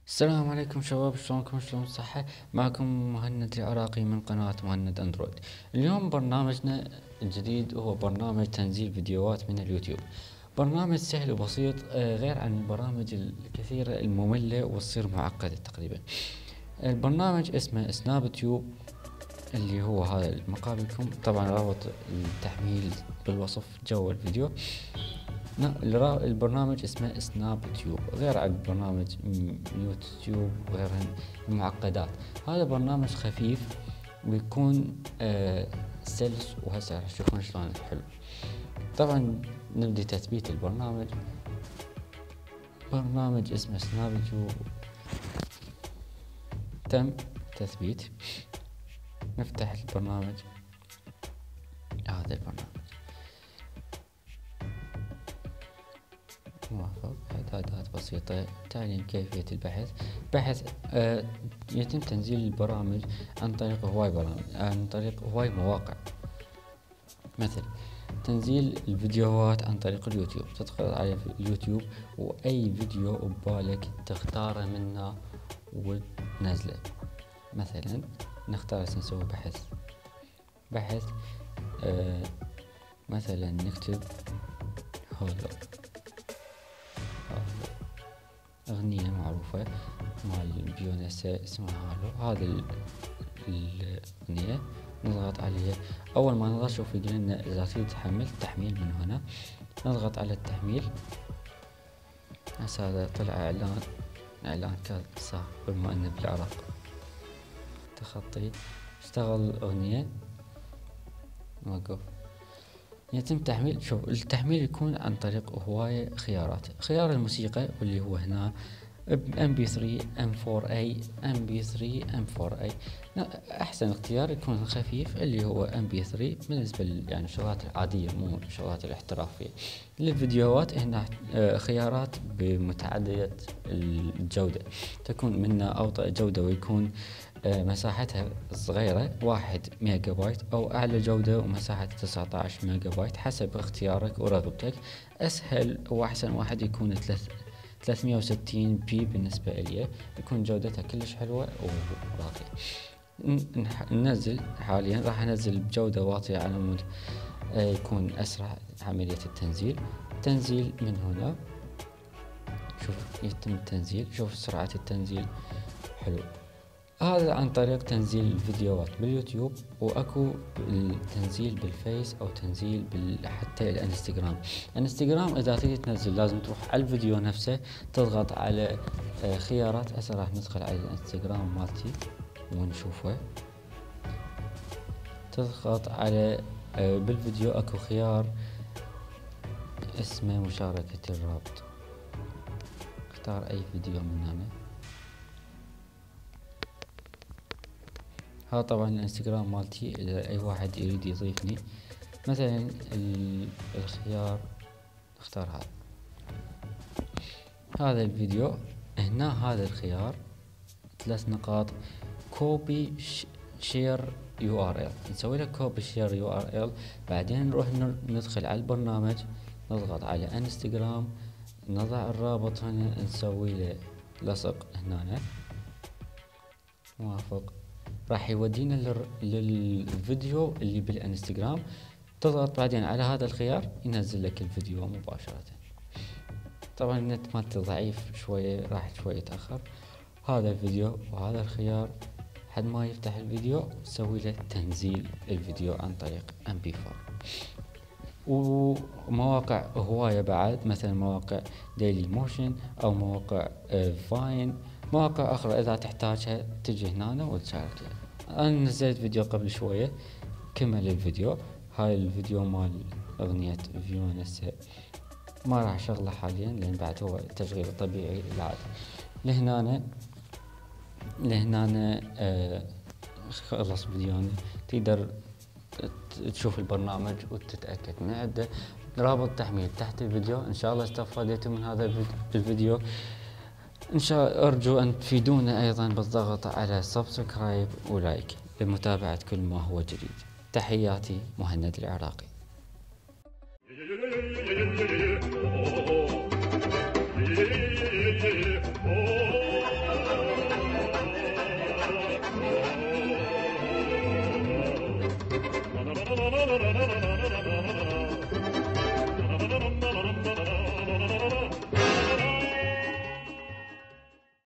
السلام عليكم شباب، شلونكم؟ شلون الصحة؟ معكم مهند العراقي من قناة مهند اندرويد. اليوم برنامجنا الجديد هو برنامج تنزيل فيديوهات من اليوتيوب. برنامج سهل وبسيط، غير عن البرامج الكثيرة المملة وتصير معقدة تقريبا. البرنامج اسمه سناب تيوب، اللي هو هذا مقابلكم. طبعا رابط التحميل بالوصف جوا الفيديو. البرنامج اسمه سناب تيوب، غير عن برنامج يوتيوب وغيرهم المعقدات. هذا برنامج خفيف ويكون سلس، وهسه راح تشوفون شلون حلو. طبعا نبدي تثبيت البرنامج. برنامج اسمه سناب تيوب تم تثبيت. نفتح البرنامج. هذا البرنامج موافق. إعدادات بسيطة. تعليم كيفية البحث. يتم تنزيل البرامج عن طريق هواي برامج، عن طريق هواي مواقع، مثل تنزيل الفيديوهات عن طريق اليوتيوب. تدخل على اليوتيوب وأي فيديو ببالك تختاره منه وتنزله. مثلا نختار نسوي بحث مثلا نكتب هولو، أغنية معروفة مال بيونسة اسمها هالو. هذا الأغنية نضغط عليها. أول ما نضغط شوف يقول لنا إذا تريد تحميل من هنا. نضغط على التحميل. هسه هذا طلع إعلان كان صار بما أنه بالعراق. تخطي اشتغل الأغنية. وقف. يتم تحميل. شوف التحميل يكون عن طريق هواية خيارات. خيار الموسيقى واللي هو هنا MP3 M4A MP3 M4A. احسن اختيار يكون خفيف اللي هو MP3 بالنسبة يعني الشغلات العادية، مو الشغلات الاحترافية. للفيديوهات هنا خيارات بمتعددة الجودة، تكون منها أوطى جودة ويكون مساحتها صغيرة 1 ميجا بايت، أو أعلى جودة ومساحة 19 ميجا بايت، حسب اختيارك ورغبتك. أسهل وأحسن واحد يكون 360 بي بالنسبة لي، يكون جودتها كلش حلوة وراقية. ننزل حاليا راح انزل بجودة واطية على مود يكون اسرع عملية تنزيل من هنا. شوف يتم التنزيل، شوف سرعة التنزيل حلو. هذا عن طريق تنزيل الفيديوهات باليوتيوب، واكو التنزيل بالفيس او تنزيل حتى الانستغرام اذا تريد تنزل لازم تروح على الفيديو نفسه، تضغط على خيارات. هسه راح ندخل على الانستغرام مالتي ونشوفه. تضغط على بالفيديو اكو خيار اسمه مشاركة الرابط. اختار اي فيديو من هنا. ها طبعا الانستغرام مالتي، اذا اي واحد يريد يضيفني مثلا الخيار اختار هذا الفيديو هنا. هذا الخيار 3 نقاط كوبي شير URL. نسوي له كوبي شير URL. بعدين نروح ندخل على البرنامج، نضغط على انستغرام، نضع الرابط هنا، نسوي له لصق هنا. موافق. راح يودينا للفيديو اللي بالانستغرام. تضغط بعدين على هذا الخيار ينزل لك الفيديو مباشرة. طبعا النت مالته ضعيف شوية، راح شوية يتأخر. هذا الفيديو وهذا الخيار حد ما يفتح الفيديو سوي له تنزيل الفيديو عن طريق MP4. ومواقع هواية بعد، مثلا مواقع ديلي موشن او مواقع فاين، مواقع اخرى اذا تحتاجها تجي هنا وتشارك لها. انا نزلت فيديو قبل شوية كمل الفيديو. هاي الفيديو مال اغنية فيونسة، ما راح اشغله حاليا لان بعد هو تشغيل طبيعي العادي. لهنا خلص فيديونا. تقدر تشوف البرنامج وتتأكد من عنده. رابط تحميل تحت الفيديو. ان شاء الله استفادتم من هذا الفيديو. أرجو أن تفيدونا أيضا بالضغط على سبسكرايب ولايك لمتابعة كل ما هو جديد. تحياتي مهند العراقي.